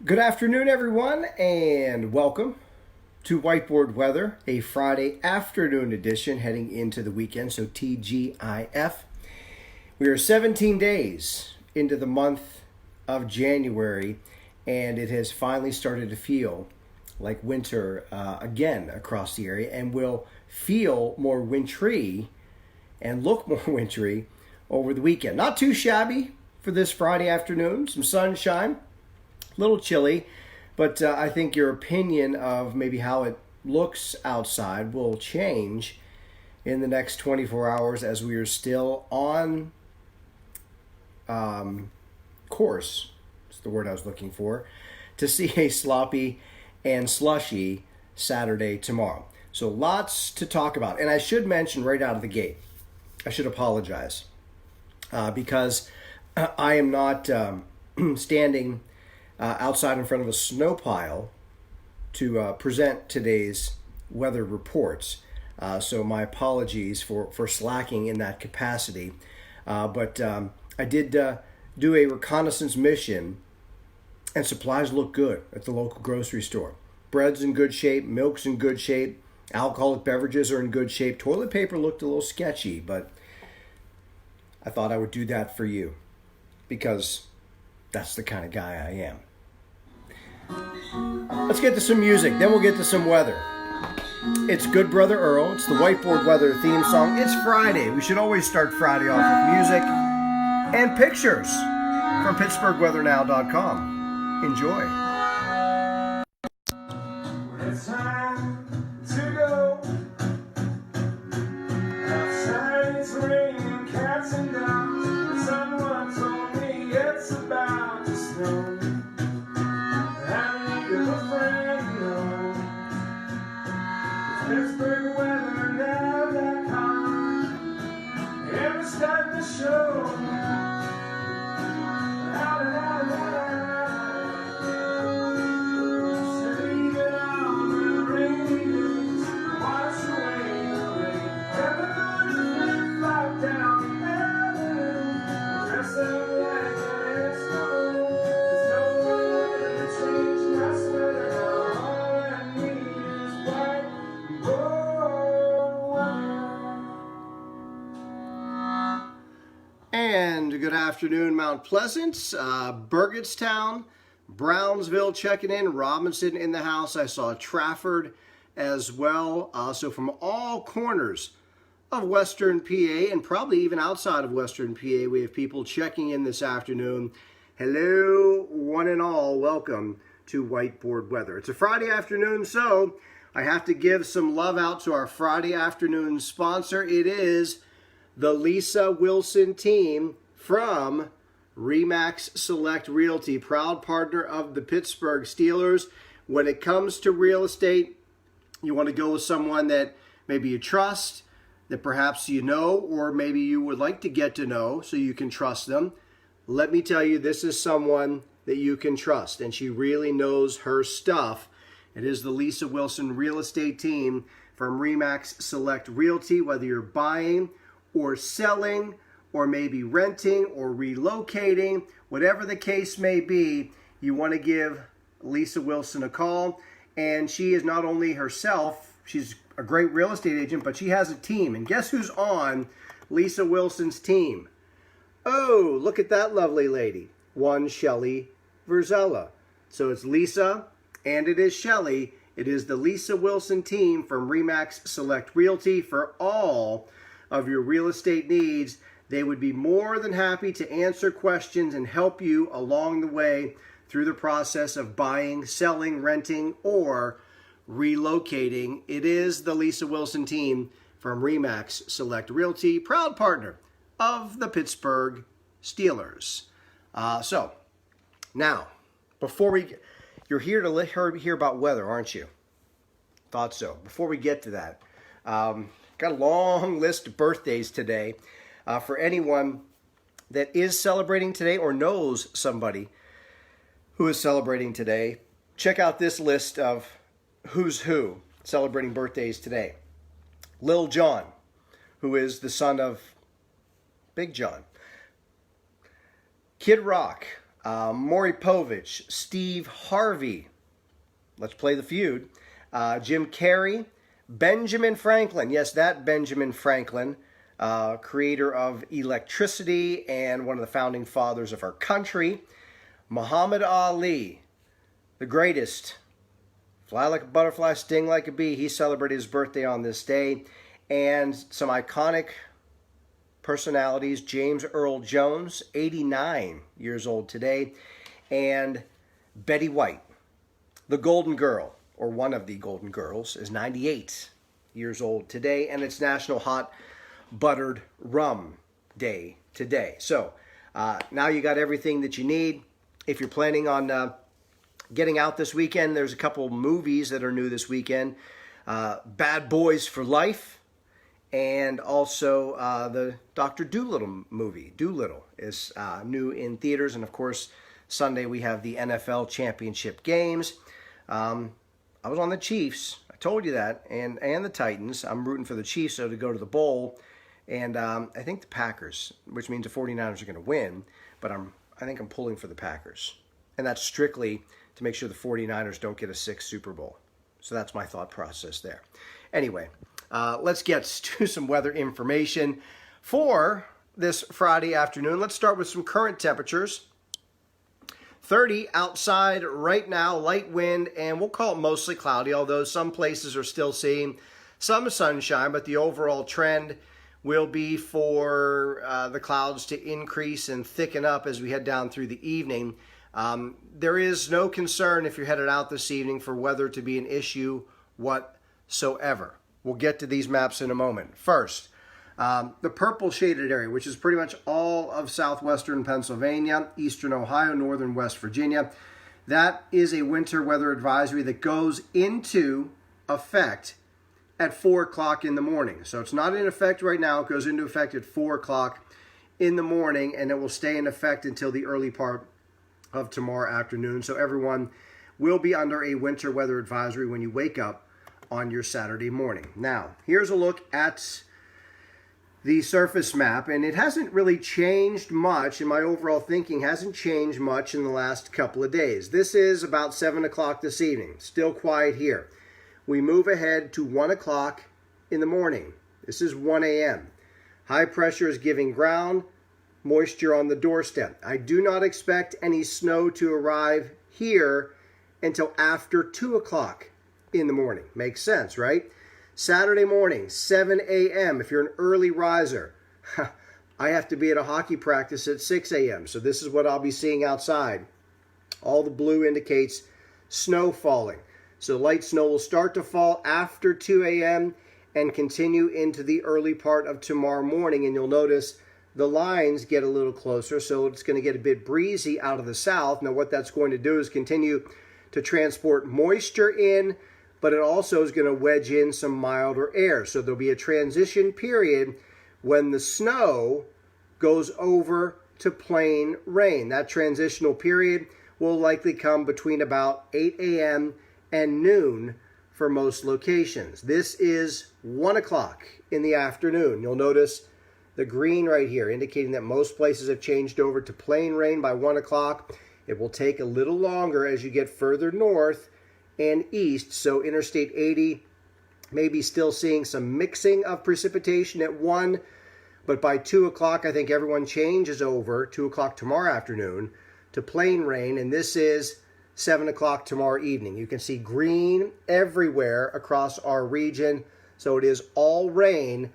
Good afternoon, everyone, and welcome to Whiteboard Weather, a Friday afternoon edition heading into the weekend, so TGIF. We are 17 days into the month of January, and it has finally started to feel like winter again across the area, and will feel more wintry and look more wintry over the weekend. Not too shabby for this Friday afternoon, some sunshine. A little chilly, but I think your opinion of maybe how it looks outside will change in the next 24 hours as we are still on course, that's the word I was looking for, to see a sloppy and slushy Saturday tomorrow. So lots to talk about. And I should mention right out of the gate, I should apologize because I am not standing outside in front of a snow pile to present today's weather reports. So my apologies for slacking in that capacity. But I did do a reconnaissance mission, and supplies look good at the local grocery store. Bread's in good shape, milk's in good shape, alcoholic beverages are in good shape. Toilet paper looked a little sketchy, but I thought I would do that for you because that's the kind of guy I am. Let's get to some music, then we'll get to some weather. It's Good Brother Earl. It's the Whiteboard Weather theme song. It's Friday. We should always start Friday off with music and pictures from PittsburghWeatherNow.com. Enjoy. It's time to go. Outside it's raining cats and dogs. Someone told me it's about to snow. PittsburghWeatherNow.com. And we're starting the show. Save it all the rainy days, wash away the rain. Never gonna flip down the avenue. Dress up like it's snow. There's no way to change my sweater now. All I need is white board. And good afternoon, Mount Pleasant, Burgettstown, Brownsville checking in, Robinson in the house. I saw Trafford as well. So from all corners of Western PA and probably even outside of Western PA, we have people checking in this afternoon. Hello, one and all. Welcome to Whiteboard Weather. It's a Friday afternoon, so I have to give some love out to our Friday afternoon sponsor. It is the Lisa Wilson team from RE/MAX Select Realty, proud partner of the Pittsburgh Steelers. When it comes to real estate, you want to go with someone that maybe you trust, that perhaps you know, or maybe you would like to get to know so you can trust them. Let me tell you, this is someone that you can trust, and she really knows her stuff. It is the Lisa Wilson real estate team from RE/MAX Select Realty. Whether you're buying or selling, or maybe renting or relocating, whatever the case may be, you want to give Lisa Wilson a call. And she is not only herself, she's a great real estate agent, but she has a team. And guess who's on Lisa Wilson's team? Oh, look at that lovely lady, one Shelley Verzella. So it's Lisa and it is Shelley. It is the Lisa Wilson team from RE/MAX Select Realty for all of your real estate needs. They would be more than happy to answer questions and help you along the way through the process of buying, selling, renting, or relocating. It is the Lisa Wilson team from RE/MAX Select Realty, proud partner of the Pittsburgh Steelers. So now, you're here to hear about weather, aren't you? Thought so. Before we get to that, got a long list of birthdays today. For anyone that is celebrating today or knows somebody who is celebrating today, check out this list of who's who celebrating birthdays today. Lil Jon, who is the son of Big John. Kid Rock, Maury Povich, Steve Harvey. Let's play the feud. Jim Carrey, Benjamin Franklin. Yes, that Benjamin Franklin, creator of electricity and one of the founding fathers of our country. Muhammad Ali, the greatest. Fly like a butterfly, sting like a bee. He celebrated his birthday on this day. And some iconic personalities. James Earl Jones, 89 years old today. And Betty White, the Golden Girl, or one of the Golden Girls, is 98 years old today. And it's National Hot Buttered Rum Day today. So now you got everything that you need. If you're planning on getting out this weekend, there's a couple movies that are new this weekend. Bad Boys for Life, and also the Dr. Dolittle movie. Dolittle is new in theaters, and of course, Sunday we have the NFL championship games. I was on the Chiefs. I told you that, and the Titans. I'm rooting for the Chiefs so to go to the bowl, and I think the Packers, which means the 49ers are going to win, but I think I'm pulling for the Packers, and that's strictly to make sure the 49ers don't get a sixth Super Bowl. So that's my thought process there. Anyway, let's get to some weather information for this Friday afternoon. Let's start with some current temperatures. 30 outside right now, light wind, and we'll call it mostly cloudy, although some places are still seeing some sunshine, but the overall trend will be for the clouds to increase and thicken up as we head down through the evening. There is no concern if you're headed out this evening for weather to be an issue whatsoever. We'll get to these maps in a moment. First, the purple shaded area, which is pretty much all of southwestern Pennsylvania, eastern Ohio, northern West Virginia. That is a winter weather advisory that goes into effect at 4 o'clock in the morning. So it's not in effect right now. It goes into effect at 4 o'clock in the morning, and it will stay in effect until the early part of tomorrow afternoon. So everyone will be under a winter weather advisory when you wake up on your Saturday morning. Now, here's a look at the surface map, and it hasn't really changed much, and my overall thinking hasn't changed much in the last couple of days. This is about 7 o'clock this evening. Still quiet here. We move ahead to 1 o'clock in the morning. This is 1 a.m. High pressure is giving ground, moisture on the doorstep. I do not expect any snow to arrive here until after 2 o'clock in the morning. Makes sense, right? Saturday morning, 7 a.m. If you're an early riser, I have to be at a hockey practice at 6 a.m. So this is what I'll be seeing outside. All the blue indicates snow falling. So light snow will start to fall after 2 a.m. and continue into the early part of tomorrow morning. And you'll notice the lines get a little closer, so it's going to get a bit breezy out of the south. Now what that's going to do is continue to transport moisture in, but it also is going to wedge in some milder air. So there'll be a transition period when the snow goes over to plain rain. That transitional period will likely come between about 8 a.m. and noon for most locations. This is 1 o'clock in the afternoon. You'll notice the green right here indicating that most places have changed over to plain rain by 1 o'clock. It will take a little longer as you get further north and east. So Interstate 80 may be still seeing some mixing of precipitation at 1, but by 2 o'clock, I think everyone changes over, 2 o'clock tomorrow afternoon, to plain rain, and this is 7 o'clock tomorrow evening. You can see green everywhere across our region, so it is all rain,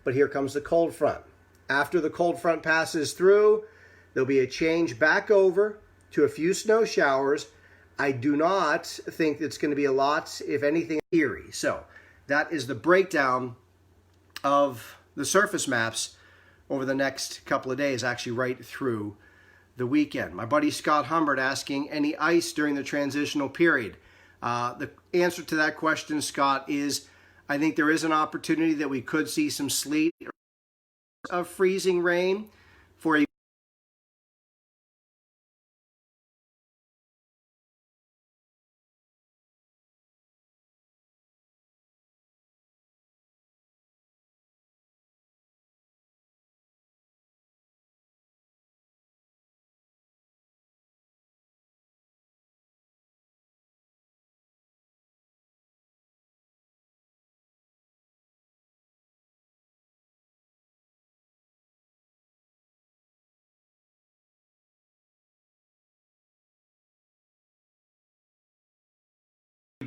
but here comes the cold front. After the cold front passes through, there'll be a change back over to a few snow showers. I do not think it's going to be a lot, if anything, eerie. So that is the breakdown of the surface maps over the next couple of days, actually right through the weekend. My buddy Scott Humbert asking, any ice during the transitional period? The answer to that question, Scott, is I think there is an opportunity that we could see some sleet of freezing rain for a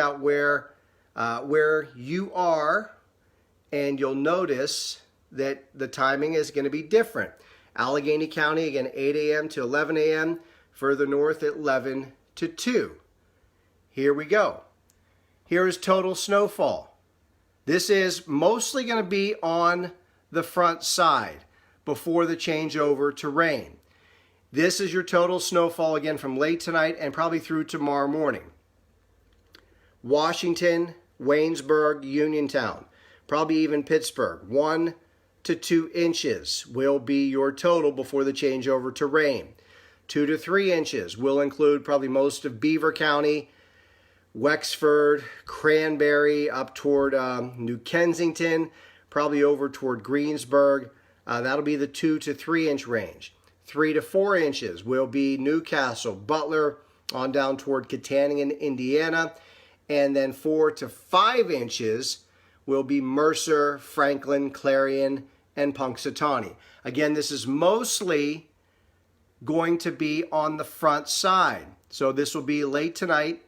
out where you are, and you'll notice that the timing is going to be different. Allegheny County, again, 8 a.m. to 11 a.m. Further north, 11 to 2. Here we go. Here is total snowfall. This is mostly going to be on the front side before the changeover to rain. This is your total snowfall, again, from late tonight and probably through tomorrow morning. Washington, Waynesburg, Uniontown, probably even Pittsburgh, 1 to 2 inches will be your total before the changeover to rain. 2 to 3 inches will include probably most of Beaver County, Wexford, Cranberry, up toward New Kensington, probably over toward Greensburg. That'll be the 2 to 3 inch range. 3 to 4 inches will be Newcastle, Butler, on down toward Kittanning, Indiana. And then 4 to 5 inches will be Mercer, Franklin, Clarion, and Punxsutawney. Again, this is mostly going to be on the front side. So this will be late tonight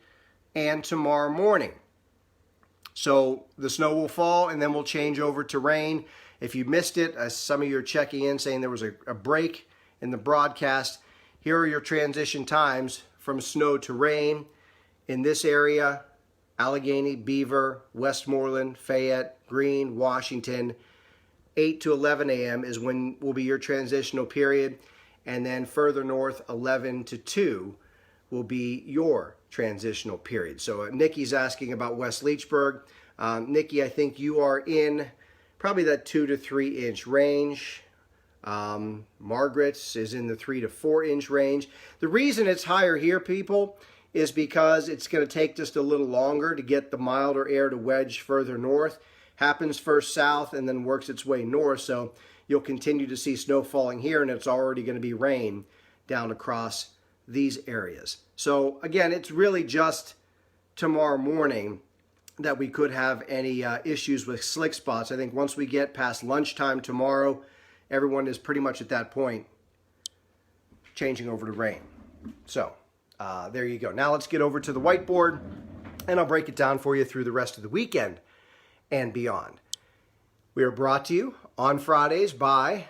and tomorrow morning. So the snow will fall and then we'll change over to rain. If you missed it, some of you are checking in saying there was a break in the broadcast. Here are your transition times from snow to rain in this area: Allegheny, Beaver, Westmoreland, Fayette, Greene, Washington. 8 to 11 a.m. is when will be your transitional period. And then further north, 11 to 2 will be your transitional period. So Nikki's asking about West Leechburg. Nikki, I think you are in probably that 2 to 3 inch range. Margaret's is in the 3 to 4 inch range. The reason it's higher here, people, is because it's going to take just a little longer to get the milder air to wedge further north. Happens first south and then works its way north. So you'll continue to see snow falling here, and it's already going to be rain down across these areas. So again, it's really just tomorrow morning that we could have any issues with slick spots. I think once we get past lunchtime tomorrow, everyone is pretty much at that point changing over to rain. So there you go. Now let's get over to the whiteboard, and I'll break it down for you through the rest of the weekend and beyond. We are brought to you on Fridays by,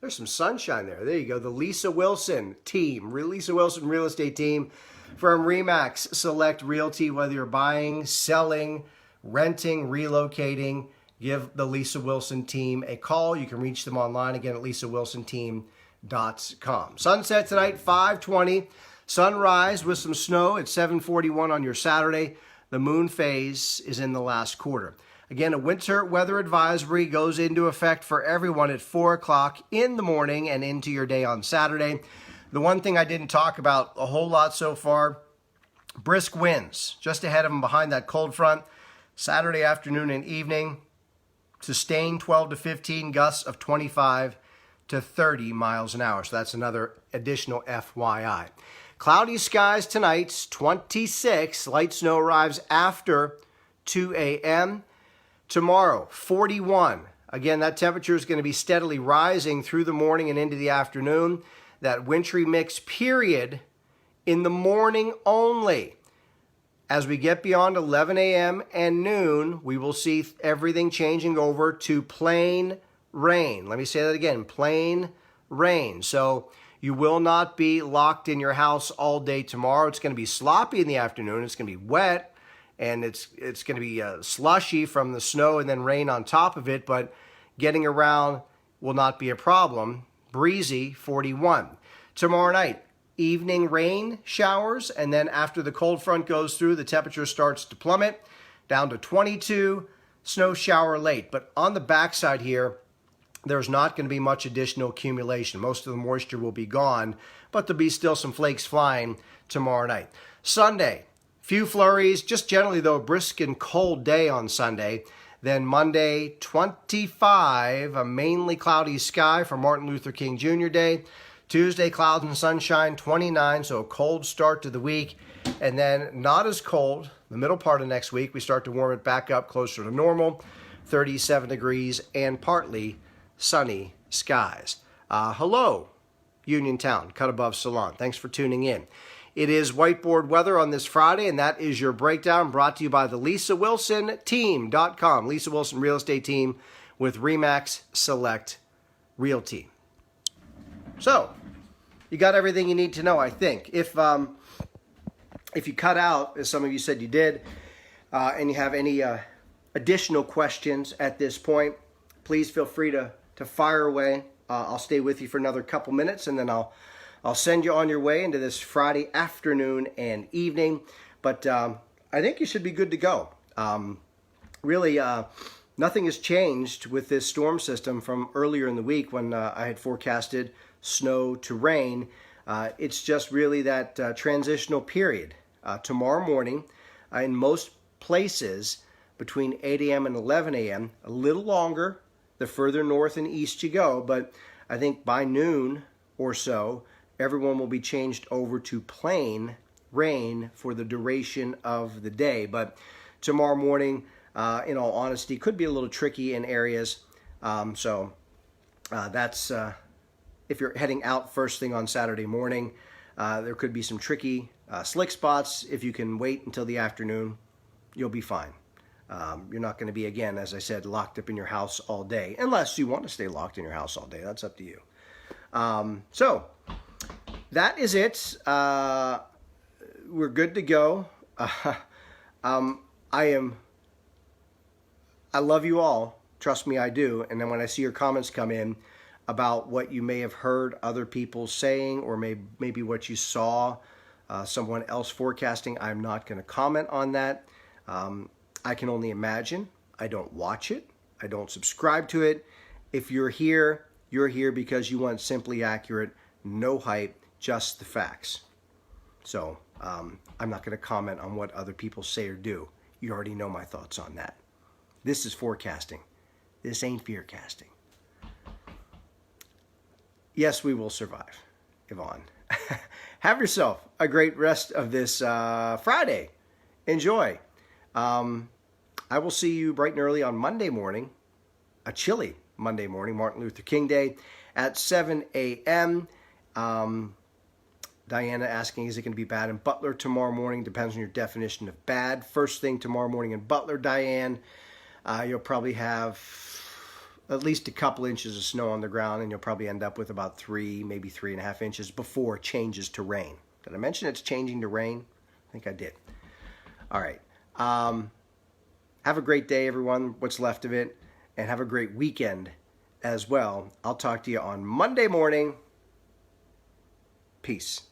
there's some sunshine there. There you go. The Lisa Wilson team, Lisa Wilson Real Estate Team from RE/MAX Select Realty. Whether you're buying, selling, renting, relocating, give the Lisa Wilson team a call. You can reach them online again at lisawilsonteam.com. Sunset tonight, 5:20. Sunrise with some snow at 7:41 on your Saturday. The moon phase is in the last quarter. Again, a winter weather advisory goes into effect for everyone at 4 o'clock in the morning and into your day on Saturday. The one thing I didn't talk about a whole lot so far, brisk winds just ahead of them behind that cold front. Saturday afternoon and evening, sustained 12 to 15, gusts of 25 to 30 miles an hour. So that's another additional FYI. Cloudy skies tonight, 26. Light snow arrives after 2 a.m. Tomorrow, 41. Again, that temperature is going to be steadily rising through the morning and into the afternoon. That wintry mix period in the morning only. As we get beyond 11 a.m. and noon, we will see everything changing over to plain rain. Let me say that again, plain rain. So you will not be locked in your house all day tomorrow. It's going to be sloppy in the afternoon. It's going to be wet, and it's going to be slushy from the snow and then rain on top of it, but getting around will not be a problem. Breezy, 41. Tomorrow night, evening rain showers, and then after the cold front goes through, the temperature starts to plummet down to 22, snow shower late. But on the backside here, there's not going to be much additional accumulation. Most of the moisture will be gone, but there'll be still some flakes flying tomorrow night. Sunday, few flurries, just generally though a brisk and cold day on Sunday. Then Monday, 25, a mainly cloudy sky for Martin Luther King Jr. Day. Tuesday, clouds and sunshine, 29, so a cold start to the week. And then not as cold, the middle part of next week, we start to warm it back up closer to normal, 37 degrees and partly sunny skies. Hello, Uniontown, cut above Salon. Thanks for tuning in. It is whiteboard weather on this Friday, and that is your breakdown brought to you by the LisaWilsonTeam.com. Lisa Wilson Real Estate Team with RE/MAX Select Realty. So, you got everything you need to know, I think. If you cut out, as some of you said you did, and you have any additional questions at this point, please feel free to fire away. I'll stay with you for another couple minutes, and then I'll send you on your way into this Friday afternoon and evening. But I think you should be good to go. Really, nothing has changed with this storm system from earlier in the week when I had forecasted snow to rain. It's just really that transitional period. Tomorrow morning, in most places, between 8 a.m. and 11 a.m., a little longer the further north and east you go, but I think by noon or so, everyone will be changed over to plain rain for the duration of the day. But tomorrow morning, in all honesty, could be a little tricky in areas. That's if you're heading out first thing on Saturday morning, there could be some tricky slick spots. If you can wait until the afternoon, you'll be fine. You're not going to be, again, as I said, locked up in your house all day, unless you want to stay locked in your house all day. That's up to you. So that is it. We're good to go. I love you all. Trust me, I do. And then when I see your comments come in about what you may have heard other people saying, or maybe what you saw someone else forecasting, I'm not going to comment on that. I can only imagine. I don't watch it. I don't subscribe to it. If you're here because you want simply accurate, no hype, just the facts. So I'm not going to comment on what other people say or do. You already know my thoughts on that. This is forecasting. This ain't fearcasting. Yes, we will survive, Yvonne. Have yourself a great rest of this Friday. Enjoy. I will see you bright and early on Monday morning, a chilly Monday morning, Martin Luther King Day, at 7 a.m. Diana asking, is it going to be bad in Butler tomorrow morning? Depends on your definition of bad. First thing tomorrow morning in Butler, Diane, you'll probably have at least a couple inches of snow on the ground, and you'll probably end up with about 3, maybe 3.5 inches before it changes to rain. Did I mention it's changing to rain? I think I did. All right. Have a great day, everyone, what's left of it, and have a great weekend as well. I'll talk to you on Monday morning. Peace.